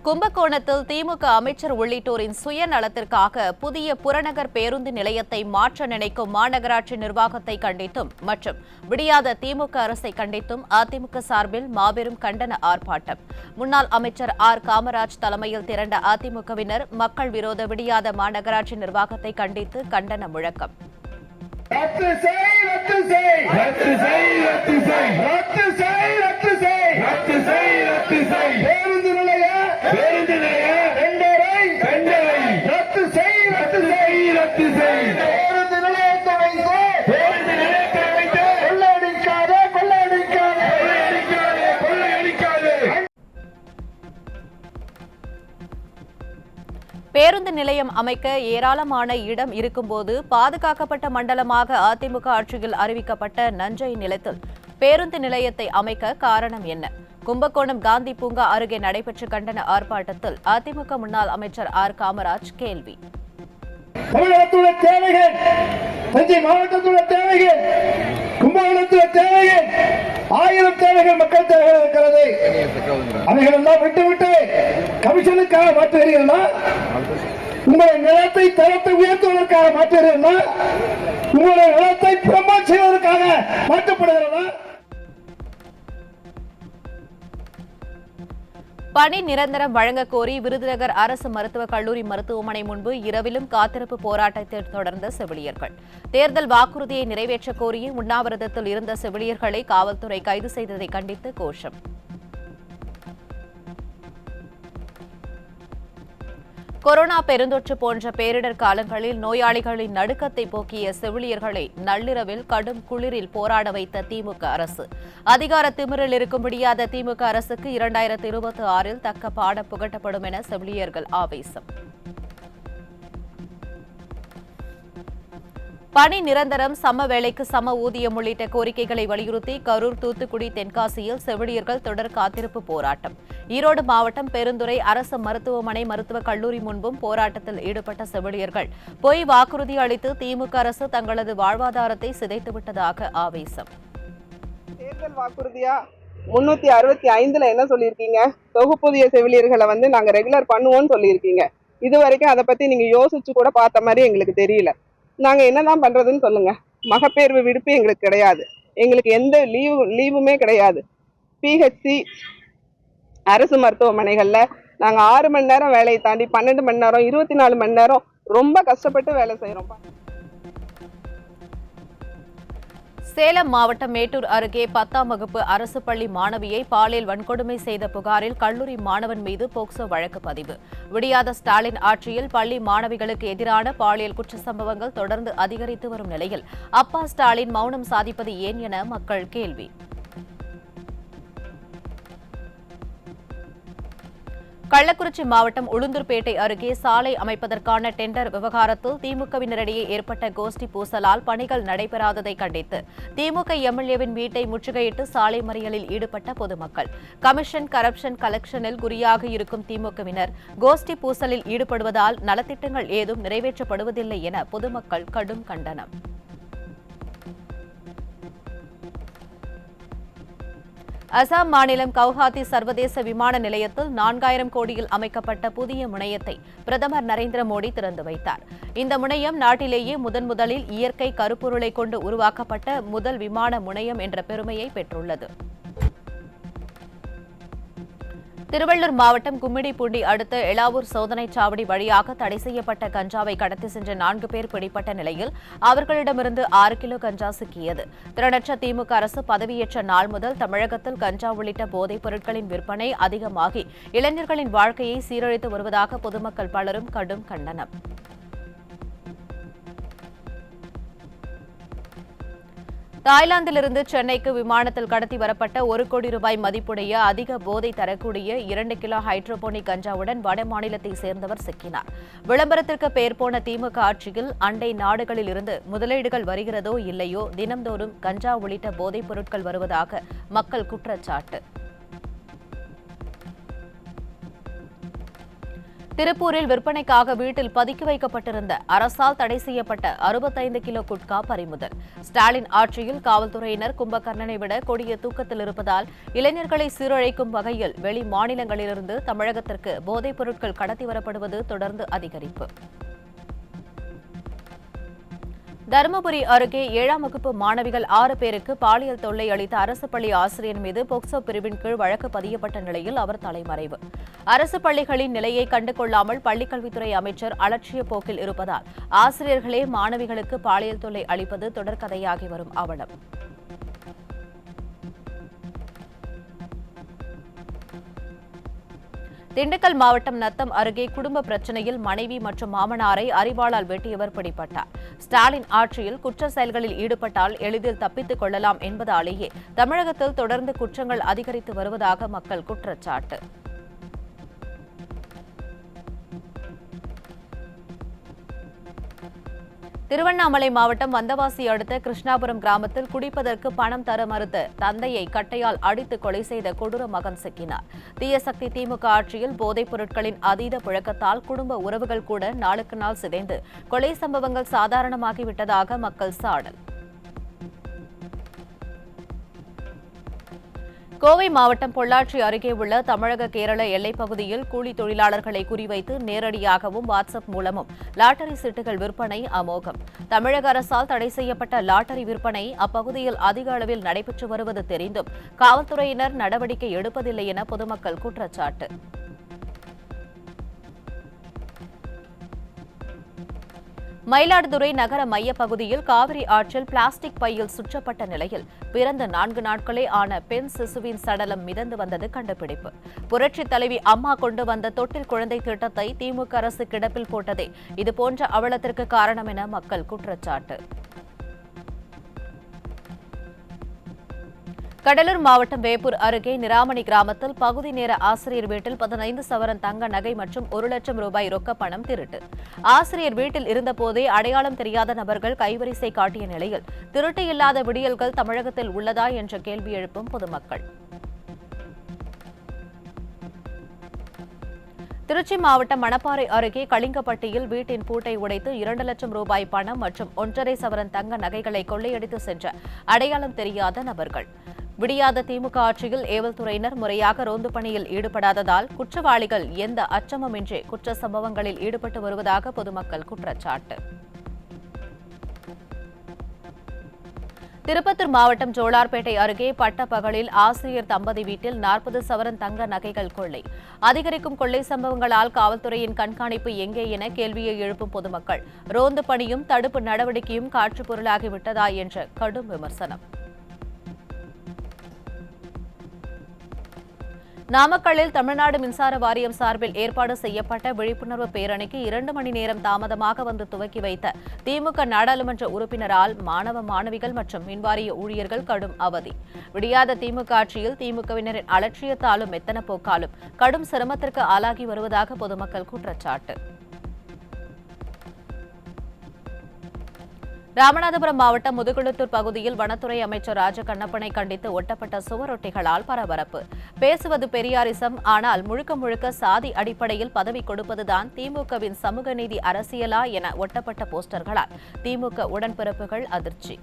கும்பகோணத்தில் திமுக அமைச்சர் உள்ளிட்டோரின் சுயநலத்திற்காக புதிய புறநகர் பேருந்து நிலையத்தை மாற்ற நினைக்கும் மாநகராட்சி நிர்வாகத்தை கண்டித்தும் மற்றும் விடியாத திமுக அரசை கண்டித்தும் அதிமுக சார்பில் மாபெரும் கண்டன ஆர்ப்பாட்டம். முன்னாள் அமைச்சர் ஆர் காமராஜ் தலைமையில் திரண்ட அதிமுகவினர் மக்கள் விரோத விடியாத மாநகராட்சி நிர்வாகத்தை கண்டித்து கண்டன முழக்கம். பேருந்து நிலையம் அமைக்க ஏராளமான இடம் இருக்கும்போது பாதுகாக்கப்பட்ட மண்டலமாக அதிமுக ஆட்சியில் அறிவிக்கப்பட்ட நஞ்சை நிலத்தில் பேருந்து நிலையத்தை அமைக்க காரணம் என்ன? கும்பகோணம் காந்தி பூங்கா அருகே நடைபெற்ற கண்டன ஆர்ப்பாட்டத்தில் அதிமுக முன்னாள் அமைச்சர் ஆர் காமராஜ் கேள்வி. தமிழகத்துள்ள தேவைகள், தஞ்சை மாவட்டத்துள்ள தேவைகள், கும்பகோணத்துள்ள தேவைகள், 1000 தேவைகள் மக்கள் தேவைகள் இருக்கிறது. அவைகள் எல்லாம் விட்டுவிட்டு கமிஷனுக்காக மாற்றுகிறீர்களா? உங்களுடைய நிலத்தை தரத்தை உயர்த்துவதற்காக மாற்றுகிறீர்களா? உங்களுடைய நிலத்தை ப்ரமோட் செய்வதற்காக மாற்றப்படுகிறதா? பணி நிரந்தரம் வழங்கக் கோரி விருதுநகர் அரசு மருத்துவக் கல்லூரி மருத்துவமனை முன்பு இரவிலும் காத்திருப்பு போராட்டத்தை தொடர்ந்த செவிலியர்கள். தேர்தல் வாக்குறுதியை நிறைவேற்றக் கோரி உண்ணாவிரதத்தில் இருந்த செவிலியர்களை காவல்துறை கைது செய்ததை கண்டித்து கோஷம். கொரோனா பெருந்தொற்று போன்ற பேரிடர் காலங்களில் நோயாளிகளின் நடுக்கத்தை போக்கிய செவிலியர்களை நள்ளிரவில் கடும் குளிரில் போராட வைத்த திமுக அரசு. அதிகார திமிரில் இருக்க முடியாத திமுக அரசுக்கு 2026 தக்க பாடம் புகட்டப்படும் என செவிலியர்கள் ஆவேசம். பணி நிரந்தரம், சம வேலைக்கு சம ஊதியம் உள்ளிட்ட கோரிக்கைகளை வலியுறுத்தி கரூர், தூத்துக்குடி, தென்காசியில் செவிலியர்கள் தொடர் காத்திருப்பு போராட்டம். ஈரோடு மாவட்டம் பெருந்துறை அரசு மருத்துவமனை மருத்துவக் கல்லூரி முன்பும் போராட்டத்தில் ஈடுபட்ட செவிலியர்கள் பொய் வாக்குறுதி அளித்து திமுக அரசு தங்களது வாழ்வாதாரத்தை சிதைத்துவிட்டதாக ஆவேசம். தேர்தல் வாக்குறுதியா 365ல என்ன சொல்லியிருக்கீங்க? தொகுப்பூதிய செவிலியர்களை நாங்க ரெகுலர் பண்ணுவோம்னு சொல்லியிருக்கீங்க. இது வரைக்கும் அதை பத்தி நீங்க யோசிச்சு கூட பார்த்த மாதிரி எங்களுக்கு தெரியல. நாங்க என்னதான் பண்றதுன்னு சொல்லுங்க. மகப்பேர்வு விடுப்பு எங்களுக்கு கிடையாது, எங்களுக்கு எந்த லீவுமே கிடையாது. பிஹெச்சி அரசு மருத்துவமனைகள்ல நாங்க 6 மணி நேரம் வேலையை தாண்டி 12 மணி நேரம் 24 மணி நேரம் ரொம்ப கஷ்டப்பட்டு வேலை செய்யறோம். சேலம் மாவட்டம் மேட்டூர் அருகே 10ஆம் வகுப்பு அரசு பள்ளி மாணவியை பாலியல் வன்கொடுமை செய்த புகாரில் கல்லூரி மாணவன் மீது போக்சோ வழக்கு பதிவு. விடியாத ஸ்டாலின் ஆட்சியில் பள்ளி மாணவிகளுக்கு எதிரான பாலியல் குற்ற சம்பவங்கள் தொடர்ந்து அதிகரித்து வரும் நிலையில் அப்பா ஸ்டாலின் மௌனம் சாதிப்பது ஏன் என மக்கள் கேள்வி. கள்ளக்குறிச்சி மாவட்டம் உளுந்தூர்பேட்டை அருகே சாலை அமைப்பதற்கான டெண்டர் விவகாரத்தில் திமுகவினரிடையே ஏற்பட்ட கோஷ்டி பூசலால் பணிகள் நடைபெறாததை கண்டித்து திமுக எம்எல்ஏவின் வீட்டை முற்றுகையிட்டு சாலை மறியலில் ஈடுபட்ட பொதுமக்கள். கமிஷன், கரப்ஷன், கலெக்ஷனில் குறியாக இருக்கும் திமுகவினர் கோஷ்டி பூசலில் ஈடுபடுவதால் நலத்திட்டங்கள் ஏதும் நிறைவேற்றப்படுவதில்லை என பொதுமக்கள் கடும் கண்டனம். அசாம் மாநிலம் கவுஹாத்தி சர்வதேச விமான நிலையத்தில் 4000 கோடியில் அமைக்கப்பட்ட புதிய முனையத்தை பிரதமர் நரேந்திர மோடி திறந்து வைத்தார். இந்த முனையம் நாட்டிலேயே முதலில் இயற்கை கருப்பொருளை கொண்டு உருவாக்கப்பட்ட முதல் விமான முனையம் என்ற பெருமையை பெற்றுள்ளது. திருவள்ளூர் மாவட்டம் கும்மிடிப்பூண்டி அடுத்த எலாவூர் சோதனைச் சாவடி வழியாக தடை செய்யப்பட்ட கஞ்சாவை கடத்தி சென்ற 4 பேர் பிடிப்பட்ட நிலையில் அவர்களிடமிருந்து 6 கிலோ கஞ்சா சிக்கியது. திறனற்ற திமுக அரசு பதவியேற்ற நாள் முதல் தமிழகத்தில் கஞ்சா உள்ளிட்ட போதைப் பொருட்களின் விற்பனை அதிகமாகி இளைஞர்களின் வாழ்க்கையை சீரழித்து வருவதாக பொதுமக்கள் பலரும் கடும் கண்டனம். தாய்லாந்திலிருந்து சென்னைக்கு விமானத்தில் கடத்தி வரப்பட்ட 1 கோடி ரூபாய் மதிப்புடைய அதிக போதை தரக்கூடிய 2 கிலோ ஹைட்ரோபோனிக் கஞ்சாவுடன் வட மாநிலத்தை சேர்ந்தவர் சிக்கினார். விளம்பரத்திற்கு பெயர் போன திமுக ஆட்சியில் அண்டை நாடுகளில் இருந்து முதலீடுகள் வருகிறதோ இல்லையோ தினம்தோறும் கஞ்சா உள்ளிட்ட போதைப் பொருட்கள் வருவதாக மக்கள் குற்றச்சாட்டு. திருப்பூரில் விற்பனைக்காக வீட்டில் பதுக்கி வைக்கப்பட்டிருந்த அரசால் தடை செய்யப்பட்ட 65 கிலோ குட்கா பறிமுதல். ஸ்டாலின் ஆட்சியில் காவல்துறையினர் கும்பகர்ணனை விட கொடிய தூக்கத்தில் இருப்பதால் இளைஞர்களை சீரழிக்கும் வகையில் வெளி மாநிலங்களிலிருந்து தமிழகத்திற்கு போதைப் பொருட்கள் கடத்தி வரப்படுவது தொடர்ந்து அதிகரிப்பு. தருமபுரி அருகே 7ஆம் வகுப்பு மாணவிகள் 6 பேருக்கு பாலியல் தொல்லை அளித்த அரசு பள்ளி ஆசிரியர் மீது போக்சோ பிரிவின் கீழ் வழக்கு பதியப்பட்ட நிலையில் அவர் தலைமறைவு. அரசு பள்ளிகளின் நிலையை கண்டுகொள்ளாமல் பள்ளிக்கல்வித்துறை அமைச்சர் அலட்சிய போக்கில் இருப்பதால் ஆசிரியர்களே மாணவிகளுக்கு பாலியல் தொல்லை அளிப்பது தொடர்கதையாகி வரும் அவலம். திண்டுக்கல் மாவட்டம் நத்தம் அருகே குடும்ப பிரச்சினையில் மனைவி மற்றும் மாமனாரை அரிவாளால் வெட்டியவர் பிடிபட்டார். ஸ்டாலின் ஆட்சியில் குற்ற செயல்களில் ஈடுபட்டால் எளிதில் தப்பித்துக் கொள்ளலாம் என்பதாலேயே தமிழகத்தில் தொடர்ந்து குற்றங்கள் அதிகரித்து வருவதாக மக்கள் குற்றச்சாட்டு. திருவண்ணாமலை மாவட்டம் வந்தவாசி அடுத்த கிருஷ்ணாபுரம் கிராமத்தில் குடிப்பதற்கு பணம் தர மறுத்த தந்தையை கட்டையால் அடித்து கொலை செய்த கொடூர மகன் சிக்கினார். தீயசக்தி திமுக ஆட்சியில் போதைப் பொருட்களின் அதீத புழக்கத்தால் குடும்ப உறவுகள் கூட நாளுக்கு நாள் சிதைந்து கொலை சம்பவங்கள் சாதாரணமாகிவிட்டதாக மக்கள் சாடல். கோவை மாவட்டம் பொள்ளாச்சி அருகே உள்ள தமிழக கேரள எல்லைப் பகுதியில் கூலி தொழிலாளர்களை குறிவைத்து நேரடியாகவும் வாட்ஸ்அப் மூலமும் லாட்டரி சீட்டுகள் விற்பனை அமோகம். தமிழக அரசால் தடை செய்யப்பட்ட லாட்டரி விற்பனை அப்பகுதியில் அதிக அளவில் நடைபெற்று வருவது தெரிந்தும் காவல்துறையினர் நடவடிக்கை எடுப்பதில்லை என பொதுமக்கள் குற்றச்சாட்டு. மயிலாடுதுறை நகர மையப்பகுதியில் காவிரி ஆற்றில் பிளாஸ்டிக் பையில் சுற்றப்பட்ட நிலையில் பிறந்த 4 நாட்களே ஆன பெண் சிசுவின் சடலம் மிதந்து வந்தது கண்டுபிடிப்பு. புரட்சித் தலைவி அம்மா கொண்டு வந்த தொட்டில் குழந்தை திட்டத்தை திமுக அரசு கிடப்பில் போட்டதே இதுபோன்ற அவலத்திற்கு காரணம் என மக்கள் குற்றச்சாட்டு. கடலூர் மாவட்டம் வேப்பூர் அருகே நிராமணி கிராமத்தில் பகுதி நேர ஆசிரியர் வீட்டில் 15 சவரன் தங்க நகை மற்றும் 1 லட்சம் ரூபாய் ரொக்க பணம் திருட்டு. ஆசிரியர் வீட்டில் இருந்தபோதே அடையாளம் தெரியாத நபர்கள் கைவரிசை காட்டிய நிலையில் திருட்டு இல்லாத விடியல்கள் தமிழகத்தில் உள்ளதா என்ற கேள்வி எழுப்பும் பொதுமக்கள். திருச்சி மாவட்டம் மணப்பாறை அருகே கலிங்கப்பட்டியில் வீட்டின் பூட்டை உடைத்து 2 லட்சம் ரூபாய் பணம் மற்றும் 1.5 சவரன் தங்க நகைகளை கொள்ளையடித்து சென்ற அடையாளம் தெரியாத நபர்கள். விடியாத திமுக ஆட்சியில் ஏவல்துறையினர் முறையாக ரோந்து பணியில் ஈடுபடாததால் குற்றவாளிகள் எந்த அச்சமுமின்றி குற்ற சம்பவங்களில் ஈடுபட்டு வருவதாக பொதுமக்கள் குற்றச்சாட்டு. திருப்பத்தூர் மாவட்டம் ஜோலார்பேட்டை அருகே பட்டப்பகலில் ஆசிரியர் தம்பதி வீட்டில் 40 சவரன் தங்க நகைகள் கொள்ளை. அதிகரிக்கும் கொள்ளை சம்பவங்களால் காவல்துறையின் கண்காணிப்பு எங்கே என கேள்வியை எழுப்பும் பொதுமக்கள் ரோந்து பணியும் தடுப்பு நடவடிக்கையும் காற்றுப் பொருளாகிவிட்டதா என்ற கடும் விமர்சனம். நாமக்கல்லில் தமிழ்நாடு மின்சார வாரியம் சார்பில் ஏற்பாடு செய்யப்பட்ட விழிப்புணர்வு பேரணிக்கு 2 மணி நேரம் தாமதமாக வந்து துவக்கி வைத்த திமுக நாடாளுமன்ற உறுப்பினரால் மாணவ மாணவிகள் மற்றும் மின்வாரிய ஊழியர்கள் கடும் அவதி. விடியாத திமுக ஆட்சியில் திமுகவினரின் அலட்சியத்தாலும் மெத்தன போக்காலும் கடும் சிரமத்திற்கு ஆளாகி வருவதாக பொதுமக்கள் குற்றச்சாட்டு. ராமநாதபுரம் மாவட்டம் முதுகுளத்தூர் பகுதியில் வனத்துறை அமைச்சர் ராஜகண்ணப்பனை கண்டித்து ஒட்டப்பட்ட சுவரொட்டிகளால் பரபரப்பு. பேசுவது பெரியாரிசம், ஆனால் முழுக்க முழுக்க சாதி அடிப்படையில் பதவி கொடுப்பதுதான் திமுகவின் சமூக நீதி அரசியலா என ஒட்டப்பட்ட போஸ்டர்களால் திமுக உடன்பிறப்புகள் அதிர்ச்சி.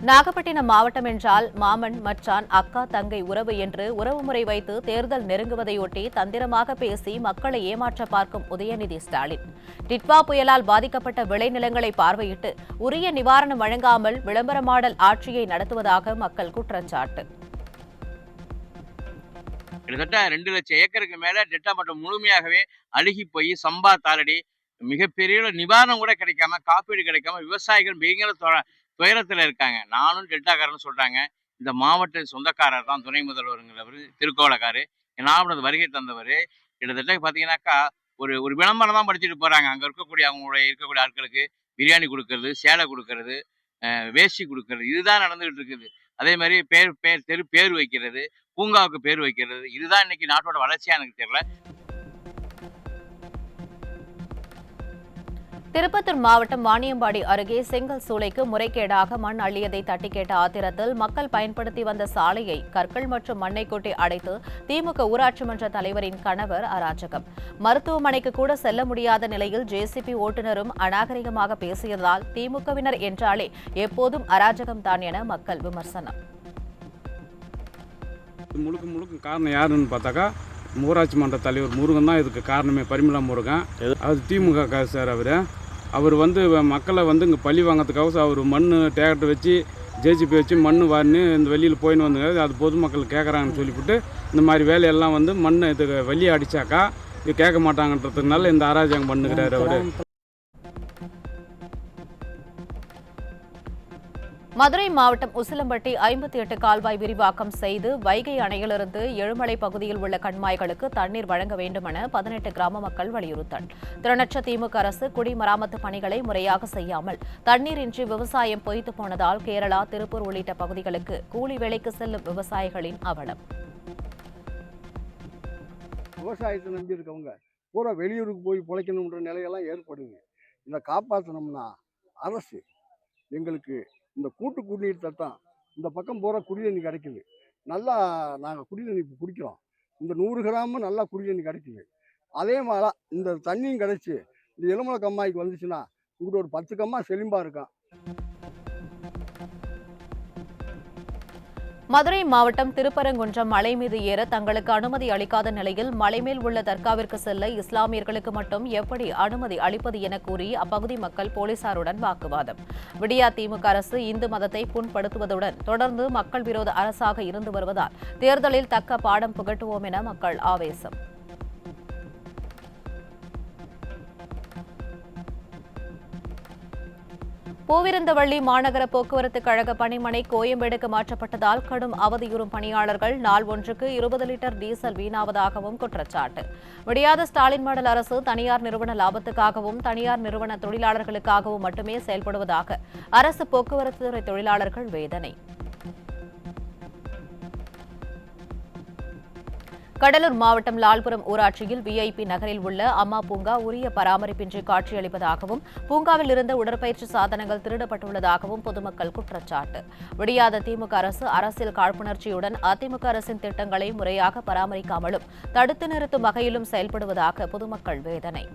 நாகப்பட்டினம் மாவட்டம் என்றால் மாமன் மச்சான் அக்கா தங்கை உறவு என்று உறவுமுறை வைத்து தேர்தல் நெருங்குவதையொட்டி தந்திரமாக பேசி மக்களை ஏமாற்ற பார்க்கும் உதயநிதி ஸ்டாலின் டிட்வா புயலால் பாதிக்கப்பட்ட விளைநிலங்களை பார்வையிட்டு உரிய நிவாரணம் வழங்காமல் விளம்பரமாடல் ஆட்சியை நடத்துவதாக மக்கள் குற்றச்சாட்டு. கிட்டத்தட்ட 2 லட்சம் ஏக்கருக்கு மேல டெல்டா மாவட்டம் முழுமையாகவே அழுகி போய் சம்பா தாளடி மிகப்பெரிய நிவாரணம் கூட கிடைக்காம, காப்பீடு கிடைக்காம விவசாயிகள் மிக துயரத்துல இருக்காங்க. நானும் டெல்டாக்காரன்னு சொல்றாங்க. இந்த மாவட்ட சொந்தக்காரர் தான் துணை முதல்வருங்கிறவர், திருக்கோலக்காரு. நான் வருகை தந்தவர். கிட்டத்தட்ட பாத்தீங்கன்னாக்கா ஒரு விளம்பரம் தான் படிச்சுட்டு போறாங்க. அங்க இருக்கக்கூடிய அவங்களுடைய இருக்கக்கூடிய ஆட்களுக்கு பிரியாணி கொடுக்கறது, சேலை கொடுக்கறது, வேஷ்டி கொடுக்கறது, இதுதான் நடந்துகிட்டு இருக்குது. அதே மாதிரி தெரு பேர் வைக்கிறது, பூங்காவுக்கு பேர் வைக்கிறது, இதுதான் இன்னைக்கு நாட்டோட வளர்ச்சியா எனக்கு தெரியல. திருப்பத்தூர் மாவட்டம் வாணியம்பாடி அருகே செங்கல் சூளைக்கு முறைகேடாக மண் அள்ளியதை தட்டி கேட்ட ஆத்திரத்தில் மக்கள் பயன்படுத்தி வந்த சாலையை கற்கள் மற்றும் மண்ணை கொட்டி அடைத்து திமுக ஊராட்சி மன்ற தலைவரின் கணவர் அராஜகம். மருத்துவமனைக்கு கூட செல்ல முடியாத நிலையில் ஜேசிபி ஓட்டுநரும் அநாகரிகமாக பேசியதால் திமுகவினர் என்றாலே எப்போதும் அராஜகம் தான் என மக்கள் விமர்சனம். முழுக்க காரணம் யாருன்னு பார்த்தாக்கா ஊராட்சி மன்ற தலைவர் முருகன் தான் இதுக்கு காரணமே. பரிமளா முருகன், அது திமுக சார். அவர் மக்களை இங்கே பழி வாங்கிறதுக்காக அவர் மண் டிராக்டர் வச்சு ஜேசிபி வச்சு மண் வாரின்னு இந்த வெளியில் போயின்னு வந்துங்க. அது பொதுமக்கள் கேட்குறாங்கன்னு சொல்லிவிட்டு இந்த மாதிரி வேலையெல்லாம் மண் இதுக்கு வெளியே அடித்தாக்கா இது கேட்க மாட்டாங்கன்றதுனால இந்த அராஜகம் பண்ணுகிறார் அவர். மதுரை மாவட்டம் உசிலம்பட்டி 58 கால்வாய் விரிவாக்கம் செய்து வைகை அணையிலிருந்து எழுமலை பகுதியில் உள்ள கண்மாய்களுக்கு தண்ணீர் வழங்க வேண்டும் என 18 கிராம மக்கள் வலியுறுத்தல். திறனற்ற திமுக அரசு குடிமராமத்து பணிகளை முறையாக செய்யாமல் தண்ணீரின்றி விவசாயம் பொய்த்து போனதால் கேரளா, திருப்பூர் உள்ளிட்ட பகுதிகளுக்கு கூலி வேலைக்கு செல்லும் விவசாயிகளின் அவலம். விவசாயத்தை நம்பி இருக்கவங்க பூரா வெளியூருக்கு போய் பிழைக்கணுன்ற நிலையெல்லாம் ஏற்படுங்க. இதை காப்பாற்றணும்னா அரசு எங்களுக்கு இந்த கூட்டு குடிநீர் திட்டம் இந்த பக்கம் போகிற குடிநீர் கிடைக்குது. நல்லா நாங்கள் குடிநீர் இப்போ குடிக்கிறோம். இந்த 100 கிராமும் நல்லா குடிநீர் கிடைக்குது. அதே மாதிரி இந்த தண்ணியும் கிடைச்சி இந்த எலுமலை கம்மாய்க்கு வந்துச்சுன்னா இங்கிட்ட ஒரு 10 கம்மா செழிம்பாக இருக்கும். மதுரை மாவட்டம் திருப்பரங்குன்றம் மலை மீது ஏற தங்களுக்கு அனுமதி அளிக்காத நிலையில் மலைமேல் உள்ள தர்காவிற்கு செல்ல இஸ்லாமியர்களுக்கு மட்டும் எப்படி அனுமதி அளிப்பது என கூறி அப்பகுதி மக்கள் போலீசாருடன் வாக்குவாதம். விடியா திமுக அரசு இந்து மதத்தை புண்படுத்துவதுடன் தொடர்ந்து மக்கள் விரோத அரசாக இருந்து வருவதால் தேர்தலில் தக்க பாடம் புகட்டுவோம் என மக்கள் ஆவேசம். பூவிருந்தவள்ளி மாநகர போக்குவரத்து கழக பணிமனை கோயம்பேடுக்கு மாற்றப்பட்டதால் கடும் அவதியுறும் பணியாளர்கள் நாள் ஒன்றுக்கு 20 லிட்டர் டீசல் வீணாவதாகவும் குற்றச்சாட்டு. விடியாத ஸ்டாலின் மாடல் அரசு தனியார் நிறுவன லாபத்துக்காகவும் தனியார் நிறுவன தொழிலாளர்களுக்காகவும் மட்டுமே செயல்படுவதாக அரசு போக்குவரத்து துறை தொழிலாளர்கள் வேதனை. கடலூர் மாவட்டம் லால்புரம் ஊராட்சியில் விஐபி நகரில் உள்ள அம்மா பூங்கா உரிய பராமரிப்பின்றி காட்சியளிப்பதாகவும் பூங்காவில் இருந்த உடற்பயிற்சி சாதனங்கள் திருடப்பட்டுள்ளதாகவும் பொதுமக்கள் குற்றச்சாட்டு. விடியாத திமுக அரசு அரசியல் காழ்ப்புணர்ச்சியுடன் அதிமுக அரசின் திட்டங்களை முறையாக பராமரிக்காமலும் தடுத்து நிறுத்தும் வகையிலும் செயல்படுவதாக பொதுமக்கள் வேதனை.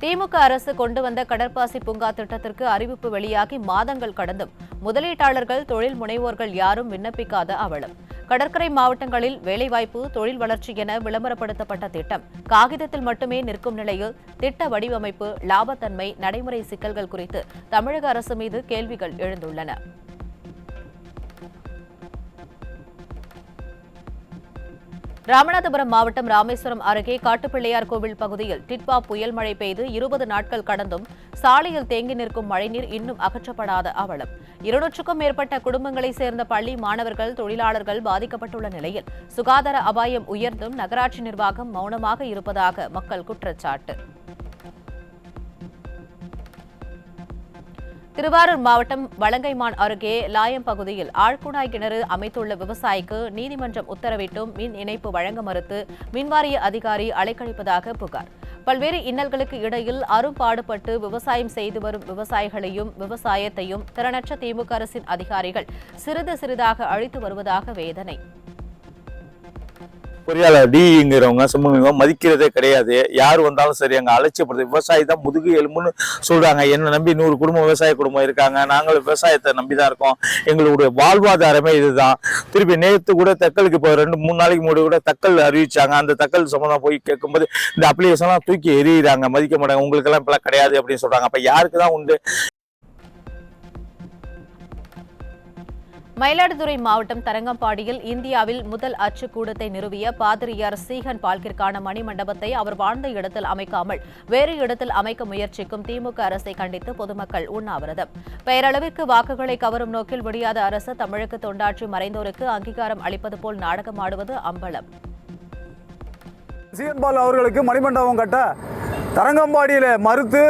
திமுக அரசு கொண்டு வந்த கடற்பாசி பூங்கா திட்டத்திற்கு அறிவிப்பு வெளியாகி மாதங்கள் கடந்தும் முதலீட்டாளர்கள், தொழில் முனைவோர்கள் யாரும் விண்ணப்பிக்காத அவலம். கடற்கரை மாவட்டங்களில் வேலைவாய்ப்பு, தொழில் வளர்ச்சி என விளம்பரப்படுத்தப்பட்ட திட்டம் காகிதத்தில் மட்டுமே நிற்கும் நிலையில் திட்ட வடிவமைப்பு, லாபத்தன்மை, நடைமுறை சிக்கல்கள் குறித்து தமிழக அரசு மீது கேள்விகள் எழுந்துள்ளன. ராமநாதபுரம் மாவட்டம் ராமேஸ்வரம் அருகே காட்டுப்பிள்ளையார் கோவில் பகுதியில் டிட்வா புயல் மழை பெய்து 20 நாட்கள் கடந்தும் சாலையில் தேங்கி நிற்கும் மழைநீர் இன்னும் அகற்றப்படாத அவலம். 200க்கும் மேற்பட்ட குடும்பங்களைச் சேர்ந்த பள்ளி மாணவர்கள், தொழிலாளர்கள் பாதிக்கப்பட்டுள்ள நிலையில் சுகாதார அபாயம் உயர்ந்தும் நகராட்சி நிர்வாகம் மௌனமாக இருப்பதாக மக்கள் குற்றச்சாட்டு. திருவாரூர் மாவட்டம் வலங்கைமான் அருகே லாயம் பகுதியில் ஆழ்குழாய் கிணறு அமைத்துள்ள விவசாயிக்கு நீதிமன்றம் உத்தரவிட்டும் மின் இணைப்பு வழங்க மறுத்து மின்வாரிய அதிகாரி அலைக்கழிப்பதாக புகார். பல்வேறு இன்னல்களுக்கு இடையில் அரும்பாடுபட்டு விவசாயம் செய்து வரும் விவசாயிகளையும் விவசாயத்தையும் திறனற்ற திமுக அரசின் அதிகாரிகள் சிறிது சிறிதாக அழித்து வருவதாக வேதனை. பொறியாளர் டிங்கிறவங்க சும்மா மதிக்கிறதே கிடையாது. யார் வந்தாலும் சரி அங்கே அலட்சியப்படுது. விவசாயி தான் முதுகு எலும்புன்னு சொல்றாங்க. என்ன நம்பி 100 குடும்பம் விவசாய குடும்பம் இருக்காங்க. நாங்கள் விவசாயத்தை நம்பி தான் இருக்கோம். எங்களுடைய வாழ்வாதாரமே இதுதான். திருப்பி நேற்று கூட தக்கலுக்கு இப்போ 2-3 நாளைக்கு முன்னாடி கூட தக்கல் அறிவிச்சாங்க. அந்த தக்கல் சம்பந்தம் போய் கேட்கும்போது இந்த அப்ளிகேஷன்லாம் தூக்கி எறிகிறாங்க, மதிக்க மாட்டாங்க, உங்களுக்கெல்லாம் இப்பெல்லாம் கிடையாது அப்படின்னு சொல்றாங்க. அப்ப யாருக்கு தான் உண்டு? மயிலாடுதுறை மாவட்டம் தரங்கம்பாடியில் இந்தியாவில் முதல் அச்சுக்கூடத்தை நிறுவிய பாதிரியார் சீகன் பால்கிற்கான மணிமண்டபத்தை அவர் வாழ்ந்த இடத்தில் அமைக்காமல் வேறு இடத்தில் அமைக்க முயற்சிக்கும் திமுக அரசை கண்டித்து பொதுமக்கள் உண்ணாவிரதம். பெயரளவிற்கு வாக்குகளை கவரும் நோக்கில் விடியாத அரசு தமிழுக்கு தொண்டாற்றி மறைந்தோருக்கு அங்கீகாரம் அளிப்பது போல் நாடகமாடுவது அம்பலம். சீகன் பால் அவர்களுக்கு மணிமண்டபம் கட்ட தரங்கம்பாடியில மறுத்து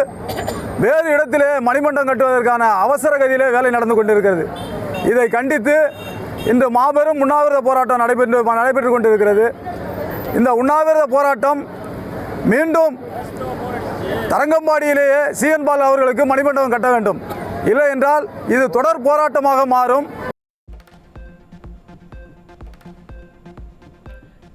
வேறு இடத்திலே மணிமண்டபம் கட்டுவதற்கான அவசர கதியிலே வேலை நடந்து கொண்டிருக்கிறது. இதை கண்டித்து இன்று மாபெரும் உண்ணாவிரத போராட்டம் நடைபெற்று கொண்டிருக்கிறது. இந்த உண்ணாவிரத போராட்டம் மீண்டும் தரங்கம்பாடியிலேயே சிஎன் பால் அவர்களுக்கு மணிமண்டபம் கட்ட வேண்டும். இல்லை என்றால் இது தொடர் போராட்டமாக மாறும்.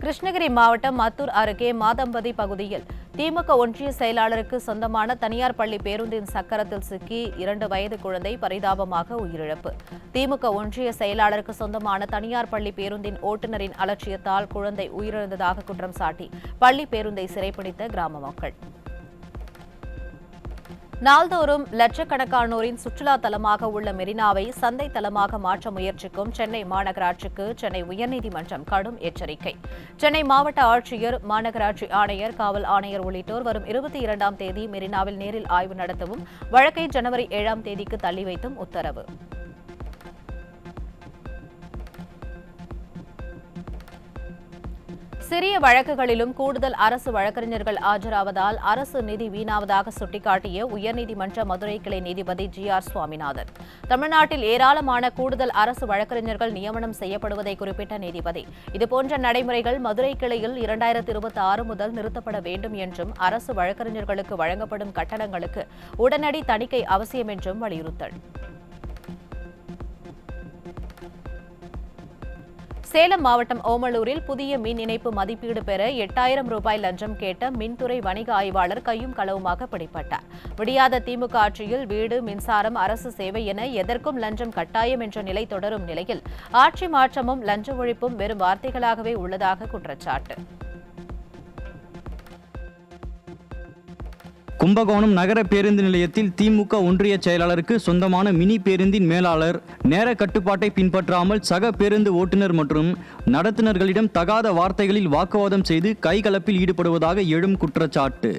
கிருஷ்ணகிரி மாவட்டம் மத்தூர் அருகே மாதம்பதி பகுதியில் திமுக ஒன்றிய செயலாளருக்கு சொந்தமான தனியார் பள்ளி பேருந்தின் சக்கரத்தில் சிக்கி 2 வயது குழந்தை பரிதாபமாக உயிரிழப்பு. திமுக ஒன்றிய செயலாளருக்கு சொந்தமான தனியார் பள்ளி பேருந்தின் ஓட்டுநரின் அலட்சியத்தால் குழந்தை உயிரிழந்ததாக குற்றம் சாட்டி பள்ளி பேருந்தை சிறைப்பிடித்த கிராம மக்கள். நாள்தோறும் லட்சக்கணக்கானோரின் சுற்றுலா தலமாக உள்ள மெரினாவை சந்தை தலமாக மாற்ற முயற்சிக்கும் சென்னை மாநகராட்சிக்கு சென்னை உயர்நீதிமன்றம் கடும் எச்சரிக்கை. சென்னை மாவட்ட ஆட்சியர், மாநகராட்சி ஆணையர், காவல் ஆணையர் உள்ளிட்டோர் வரும் 22ஆம் தேதி மெரினாவில் நேரில் ஆய்வு நடத்தவும், வழக்கை ஜனவரி 7ஆம் தேதிக்கு தள்ளி வைத்தும் உத்தரவு. சிறிய வழக்குகளிலும் கூடுதல் அரசு வழக்கறிஞர்கள் ஆஜராவதால் அரசு நிதி வீணாவதாக சுட்டிக்காட்டிய உயர்நீதிமன்ற மதுரை கிளை நீதிபதி GR சுவாமிநாதன், தமிழ்நாட்டில் ஏராளமான கூடுதல் அரசு வழக்கறிஞர்கள் நியமனம் செய்யப்படுவதை குறிப்பிட்ட நீதிபதி, இதுபோன்ற நடைமுறைகள் மதுரை கிளையில் 2026 முதல் நிறுத்தப்பட வேண்டும் என்றும், அரசு வழக்கறிஞர்களுக்கு வழங்கப்படும் கட்டணங்களுக்கு உடனடி தணிக்கை அவசியம் என்றும் வலியுறுத்தல். சேலம் மாவட்டம் ஓமலூரில் புதிய மின் இணைப்பு மதிப்பீடு பெற 8000 ரூபாய் லஞ்சம் கேட்ட மின்துறை வணிக ஆய்வாளர் கையும் களவுமாக பிடிபட்டார். விடியாத திமுக ஆட்சியில் வீடு, மின்சாரம், அரசு சேவை என எதற்கும் லஞ்சம் கட்டாயம் என்ற நிலை தொடரும் நிலையில் ஆட்சி மாற்றமும் லஞ்ச ஒழிப்பும் வெறும் வார்த்தைகளாகவே உள்ளதாக குற்றச்சாட்டு. கும்பகோணம் நகர பேருந்து நிலையத்தில் திமுக ஒன்றிய செயலாளருக்கு சொந்தமான மினி பேருந்தின் மேலாளர் நேர கட்டுப்பாட்டை பின்பற்றாமல் சக பேருந்து ஓட்டுநர் மற்றும் நடத்துனர்களிடம் தகாத வார்த்தைகளில் வாக்குவாதம் செய்து கைகலப்பில் ஈடுபடுவதாக எழும் குற்றச்சாட்டு.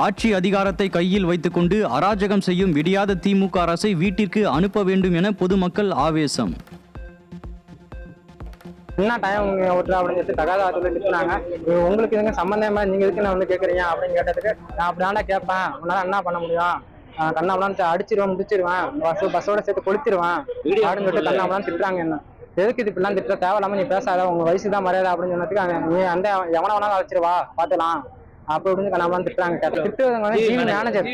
ஆட்சி அதிகாரத்தை கையில் வைத்துக்கொண்டு அராஜகம் செய்யும் விடியாத திமுக அரசை வீட்டிற்கு அனுப்ப வேண்டும் என பொதுமக்கள் ஆவேசம். என்ன டைம் ஓட்டுறா அப்படின்னு சொல்லிட்டு தகாத வார்த்தையில நிறுத்தினாங்க. உங்களுக்கு இதுங்க சம்பந்தமா நீங்க எதுக்கு நான் வந்து கேட்குறீங்க அப்படின்னு கேட்டதுக்கு, நான் அப்படின்னா கேட்பேன், உன்னால என்ன பண்ண முடியும், கண்ணாமலான்னு அடிச்சிருவேன், முடிச்சிருவேன், பஸ்ஸோட சேர்த்து கொளுத்திடுவேன் அப்படின்னு சொல்லிட்டு கண்ணாமலான்னு திட்டுறாங்க. என்ன எதுக்கு இது இப்படிலாம் திட்டுற, தேவையில்லாம நீ பேசாத, உங்க வயசு தான் மரியாதை அப்படின்னு சொன்னதுக்கு நீ அந்த எவனை வேணாலும் அழைச்சிருவா பாத்துலாம் அப்படி அப்படின்னு கண்ணாமலான்னு திட்டுறாங்க. திட்டுவதவங்க வந்து டிவி மேனேஜர்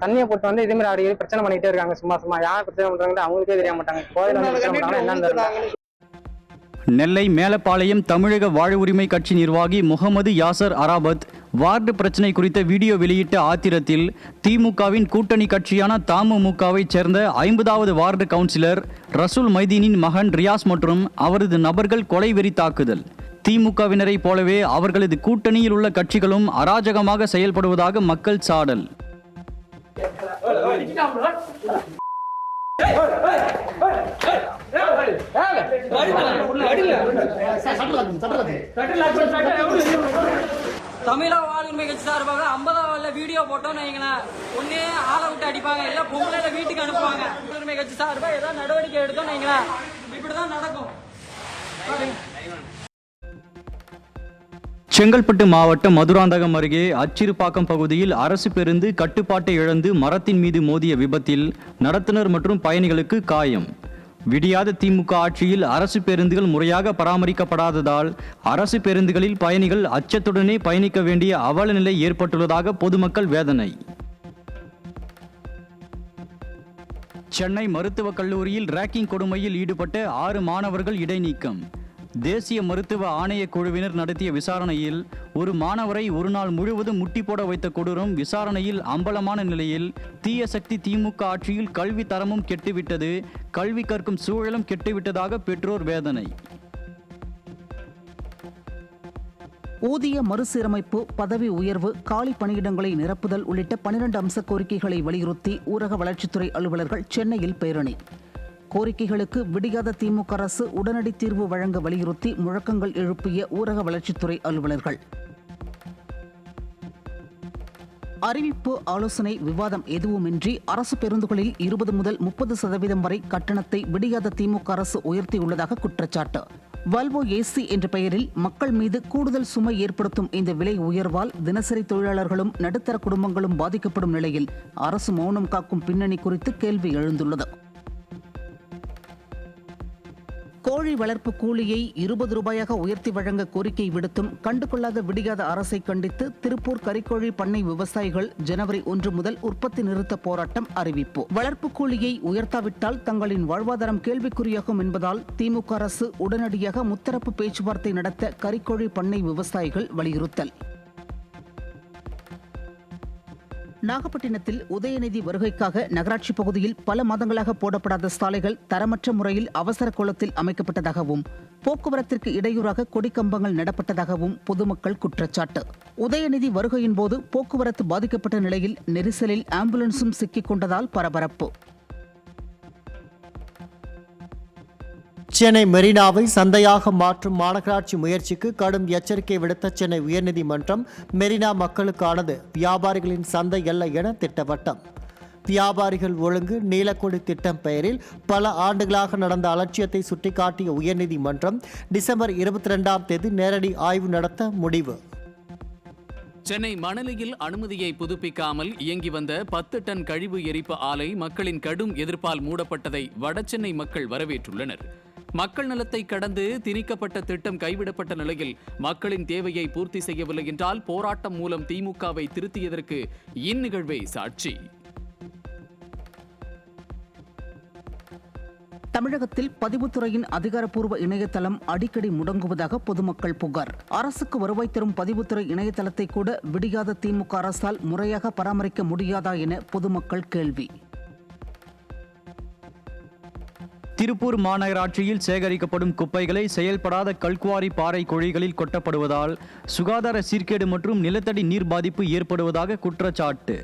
தண்ணியை போட்டு வந்து இதே மாதிரி அடிக்கடி பிரச்சனை பண்ணிட்டே இருக்காங்க. சும்மா யார் பிரச்சனை பண்றாங்கன்னு அவங்களுக்கே தெரிய மாட்டாங்க. கோயில் பிரச்சனை பண்றாங்க என்னன்னு. நெல்லை மேலப்பாளையம் தமிழக வாழ்வுரிமை கட்சி நிர்வாகி முகமது யாசர் அராபத் வார்டு பிரச்சினை குறித்த வீடியோ வெளியிட்ட ஆத்திரத்தில் திமுகவின் கூட்டணி கட்சியான தமுமுகவைச் சேர்ந்த 50வது வார்டு கவுன்சிலர் ரசூல் மைதீனின் மகன் ரியாஸ் மற்றும் அவரது நபர்கள் கொலை வெறி தாக்குதல். திமுகவினரை போலவே அவர்களது கூட்டணியில் உள்ள கட்சிகளும் அராஜகமாக செயல்படுவதாக மக்கள் சாடல். தமிழக வாழ்வுரிமை கட்சி சார்பாக 50வது வீடியோ போட்டோம்னு வைங்களேன், ஒன்னே ஆளை விட்டு அடிப்பாங்க, இல்ல பொம்பளைல வீட்டுக்கு அனுப்புவாங்க. உரிமை கட்சி சார்பாக ஏதாவது நடவடிக்கை எடுத்தோம்னு வைங்களேன், இப்படிதான் நடக்கும். செங்கல்பட்டு மாவட்டம் மதுராந்தகம் அருகே அச்சிறுபாக்கம் பகுதியில் அரசு பேருந்து கட்டுப்பாட்டை இழந்து மரத்தின் மீது மோதிய விபத்தில் நடத்துனர் மற்றும் பயணிகளுக்கு காயம். விடியாத திமுக ஆட்சியில் அரசு பேருந்துகள் முறையாக பராமரிக்கப்படாததால் அரசு பேருந்துகளில் பயணிகள் அச்சத்துடனே பயணிக்க வேண்டிய அவல நிலை ஏற்பட்டுள்ளதாக பொதுமக்கள் வேதனை. சென்னை மருத்துவக் கல்லூரியில் ரேக்கிங் கொடுமையில் ஈடுபட்ட 6 மாணவர்கள் இடைநீக்கம். தேசிய மருத்துவ ஆணைய குழுவினர் நடத்திய விசாரணையில் ஒரு மாணவரை ஒரு நாள் முழுவதும் முட்டி போட வைத்த கொடூரம் விசாரணையில் அம்பலமான நிலையில் தீய சக்தி திமுக ஆட்சியில் கல்வி தரமும் கெட்டுவிட்டது, கல்வி கற்கும் சூழலும் கெட்டுவிட்டதாக பெற்றோர் வேதனை. ஊதிய மறுசீரமைப்பு, பதவி உயர்வு, காலி பணியிடங்களை நிரப்புதல் உள்ளிட்ட 12 அம்ச கோரிக்கைகளை வலியுறுத்தி ஊரக வளர்ச்சித்துறை அலுவலர்கள் சென்னையில் பேரணி. கோரிக்கைகளுக்கு விடியாத திமுக அரசு உடனடி தீர்வு வழங்க வலியுறுத்தி முழக்கங்கள் எழுப்பிய ஊரக வளர்ச்சித்துறை அலுவலர்கள். அறிவிப்பு, ஆலோசனை, விவாதம் எதுவுமின்றி அரசு பேருந்துகளில் 20 முதல் 30% வரை கட்டணத்தை விடியாத திமுக அரசு உயர்த்தியுள்ளதாக குற்றச்சாட்டு. வால்வோ ஏசி என்ற பெயரில் மக்கள் மீது கூடுதல் சுமை ஏற்படுத்தும் இந்த விலை உயர்வால் தினசரி தொழிலாளர்களும் நடுத்தர குடும்பங்களும் பாதிக்கப்படும் நிலையில் அரசு மௌனம் காக்கும் பின்னணி குறித்து கேள்வி எழுந்துள்ளது. கோழி வளர்ப்பு கூலியை 20 ரூபாயாக உயர்த்தி வழங்க கோரிக்கை விடுத்தும் கண்டுகொள்ளாத விடியாத அரசை கண்டித்து திருப்பூர் கறிக்கோழி பண்ணை விவசாயிகள் ஜனவரி 1 முதல் உற்பத்தி நிறுத்த போராட்டம் அறிவிப்பு. வளர்ப்பு கூலியை உயர்த்தாவிட்டால் தங்களின் வாழ்வாதாரம் கேள்விக்குறியாகும் என்பதால் திமுக அரசு உடனடியாக முத்தரப்பு பேச்சுவார்த்தை நடத்த கறிக்கோழி பண்ணை விவசாயிகள் வலியுறுத்தல். நாகப்பட்டினத்தில் உதயநிதி வருகைக்காக நகராட்சி பகுதியில் பல மாதங்களாக போடப்படாத சாலைகள் தரமற்ற முறையில் அவசர கோலத்தில் அமைக்கப்பட்டதாகவும் போக்குவரத்திற்கு இடையூறாக கொடிக்கம்பங்கள் நடப்பட்டதாகவும் பொதுமக்கள் குற்றச்சாட்டு. உதயநிதி வருகையின் போது போக்குவரத்து பாதிக்கப்பட்ட நிலையில் நெரிசலில் ஆம்புலன்ஸும் சிக்கிக் கொண்டதால் பரபரப்பு. சென்னை மெரினாவை சந்தையாக மாற்றும் மாநகராட்சி முயற்சிக்கு கடும் எச்சரிக்கை விடுத்த சென்னை உயர்நீதிமன்றம் மெரினா மக்களுக்கானது, வியாபாரிகளின் சந்தை அல்ல என திட்டவட்டம். வியாபாரிகள் ஒழுங்கு நீலக்கொடி திட்டம் பெயரில் பல ஆண்டுகளாக நடந்த அலட்சியத்தை சுட்டிக்காட்டிய உயர்நீதிமன்றம் டிசம்பர் 22ஆம் தேதி நேரடி ஆய்வு நடத்த முடிவு. சென்னை மணலியில் அனுமதியை புதுப்பிக்காமல் இயங்கி வந்த 10 டன் கழிவு எரிப்பு ஆலை மக்களின் கடும் எதிர்ப்பால் மூடப்பட்டதை வடசென்னை மக்கள் வரவேற்றுள்ளனர். மக்கள் நலத்தை கடந்து திணிக்கப்பட்ட திட்டம் கைவிடப்பட்ட நிலையில் மக்களின் தேவையை பூர்த்தி செய்யவில்லை என்றால் போராட்டம் மூலம் திமுகவை திருத்தியதற்கு இந்நிகழ்வே சாட்சி. தமிழகத்தில் பதிவுத்துறையின் அதிகாரப்பூர்வ இணையதளம் அடிக்கடி முடங்குவதாக பொதுமக்கள் புகார். அரசுக்கு வருவாய் தரும் பதிவுத்துறை இணையதளத்தை கூட விடியாத திமுக அரசால் முறையாக பராமரிக்க முடியாதா என பொதுமக்கள் கேள்வி. திருப்பூர் மாநகராட்சியில் சேகரிக்கப்படும் குப்பைகளை செயல்படாத கல்குவாரி பாறை குழிகளில் கொட்டப்படுவதால் சுகாதார சீர்கேடு மற்றும் நிலத்தடி நீர் பாதிப்பு ஏற்படுவதாக குற்றச்சாட்டு.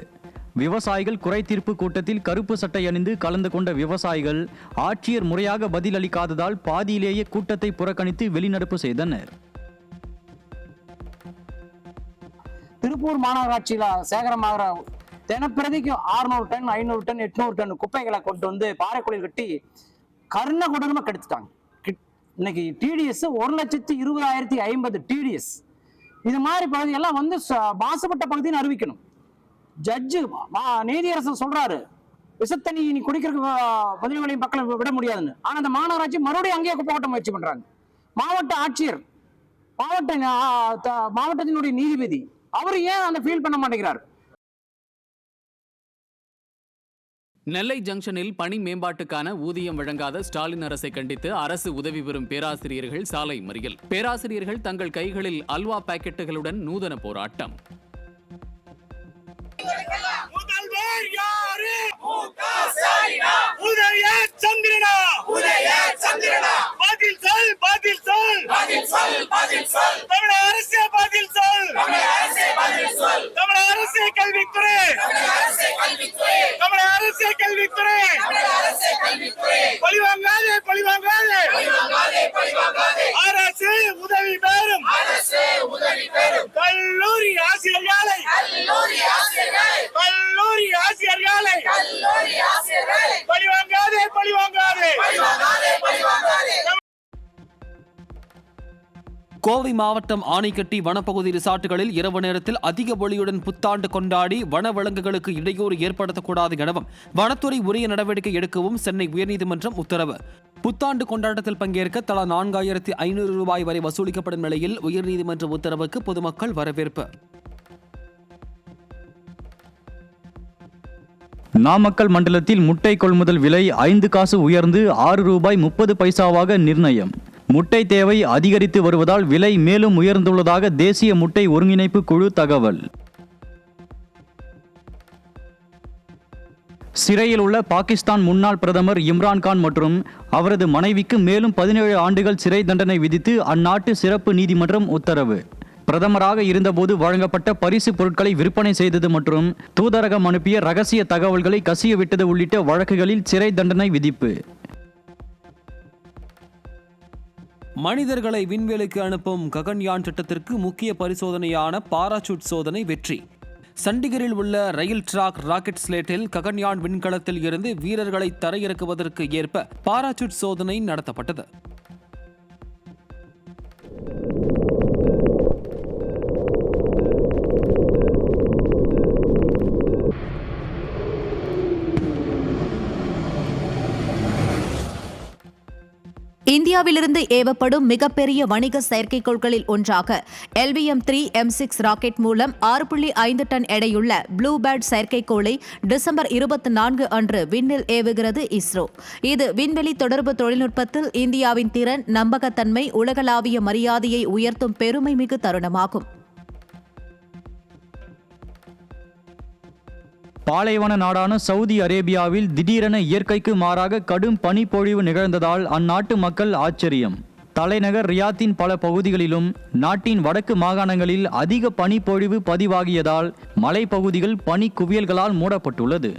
விவசாயிகள் குறைதீர்ப்பு கூட்டத்தில் கருப்பு சட்டை அணிந்து கலந்து கொண்ட விவசாயிகள் ஆட்சியர் முறையாக பதிலளிக்காததால் பாதியிலேயே கூட்டத்தை புறக்கணித்து வெளிநடப்பு செய்தனர். திருப்பூர் மாநகராட்சியில் சேகரமாகிற தினப்பிரதிக்கு 600 டன் 500 டன் 800 டன் குப்பைகளை கொண்டு வந்து பாறைக்குழியில் கட்டி கருண கொடூரமா கெடுத்துட்டாங்க. இன்னைக்கு டிடிஎஸ் 1,20,050 டிடிஎஸ். இது மாதிரி பகுதியெல்லாம் வந்து மாசுபட்ட பகுதின்னு அறிவிக்கணும். ஜட்ஜு நீதியரசர் சொல்றாரு விஷத்தண்ணி நீ குடிக்கிற பதிவுகளையும் மக்களை விட முடியாதுன்னு. ஆனா அந்த மாநகராட்சி மறுபடியும் அங்கேயே குப்பை கொட்ட முயற்சி பண்றாங்க. மாவட்ட ஆட்சியர் மாவட்டத்தினுடைய நீதிபதி அவர் ஏன் அந்த ஃபீல் பண்ண மாட்டேங்கிறார்? நெல்லை ஜங்ஷனில் பணி மேம்பாட்டுக்கான ஊதியம் வழங்காத ஸ்டாலின் அரசை கண்டித்து அரசு உதவி பெறும் பேராசிரியர்கள் சாலை மறியல். பேராசிரியர்கள் தங்கள் கைகளில் அல்வா பாக்கெட்டுகளுடன் நூதன போராட்டம். கல்லூரி ஆசிரியர்களை பழிவாங்காதே. கோவை மாவட்டம் ஆனைக்கட்டி வனப்பகுதி ரிசார்ட்டுகளில் இரவு நேரத்தில் அதிக ஒளியுடன் புத்தாண்டு கொண்டாடி வனவிலங்குகளுக்கு இடையூறு ஏற்படுத்தக்கூடாது எனவும் வனத்துறை உரிய நடவடிக்கை எடுக்கவும் சென்னை உயர்நீதிமன்றம் உத்தரவு. புத்தாண்டு கொண்டாட்டத்தில் பங்கேற்க தலா 4,500 ரூபாய் வரை வசூலிக்கப்படும் நிலையில் உயர்நீதிமன்ற உத்தரவுக்கு பொதுமக்கள் வரவேற்பு. நாமக்கல் மண்டலத்தில் முட்டை கொள்முதல் விலை 5 காசு உயர்ந்து 6 ரூபாய் 30 பைசாவாக நிர்ணயம். முட்டை தேவை அதிகரித்து வருவதால் விலை மேலும் உயர்ந்துள்ளதாக தேசிய முட்டை ஒருங்கிணைப்பு குழு தகவல். சிறையில் உள்ள பாகிஸ்தான் முன்னாள் பிரதமர் இம்ரான்கான் மற்றும் அவரது மனைவிக்கு மேலும் 17 ஆண்டுகள் சிறை தண்டனை விதித்து அந்நாட்டு சிறப்பு நீதிமன்றம் உத்தரவு. பிரதமராக இருந்தபோது வழங்கப்பட்ட பரிசு பொருட்களை விற்பனை செய்தது மற்றும் தூதரகம் அனுப்பிய ரகசிய தகவல்களை கசிய விட்டது உள்ளிட்ட வழக்குகளில் சிறை தண்டனை விதிப்பு. மனிதர்களை விண்வெளிக்கு அனுப்பும் ககன்யான் திட்டத்திற்கு முக்கிய பரிசோதனையான பாராசூட் சோதனை வெற்றி. சண்டிகரில் உள்ள ரயில் டிராக் ராக்கெட் ஸ்லேட்டில் ககன்யான் விண்கலத்தில் இருந்து வீரர்களை தரையிறக்குவதற்கு ஏற்ப பாராசூட் சோதனை நடத்தப்பட்டது. இந்தியாவிலிருந்து ஏவப்படும் மிகப்பெரிய வணிக செயற்கைக்கோள்களில் ஒன்றாக LVM-3 M6 ராக்கெட் மூலம் 6.5 டன் எடையுள்ள ப்ளூபேர்ட் செயற்கைக்கோளை டிசம்பர் 24 அன்று விண்ணில் ஏவுகிறது இஸ்ரோ. இது விண்வெளி தொடர்பு தொழில்நுட்பத்தில் இந்தியாவின் திறன், நம்பகத்தன்மை, உலகளாவிய மரியாதையை உயர்த்தும் பெருமைமிகு தருணமாகும். பாலைவன நாடான சவுதி அரேபியாவில் திடீரென இயற்கைக்கு மாறாக கடும் பனிப்பொழிவு நிகழ்ந்ததால் அந்நாட்டு மக்கள் ஆச்சரியம். தலைநகர் ரியாத்தின் பல பகுதிகளிலும் நாட்டின் வடக்கு மாகாணங்களில் அதிக பனிப்பொழிவு பதிவாகியதால் மலைப்பகுதிகள் பனி குவியல்களால் மூடப்பட்டுள்ளது.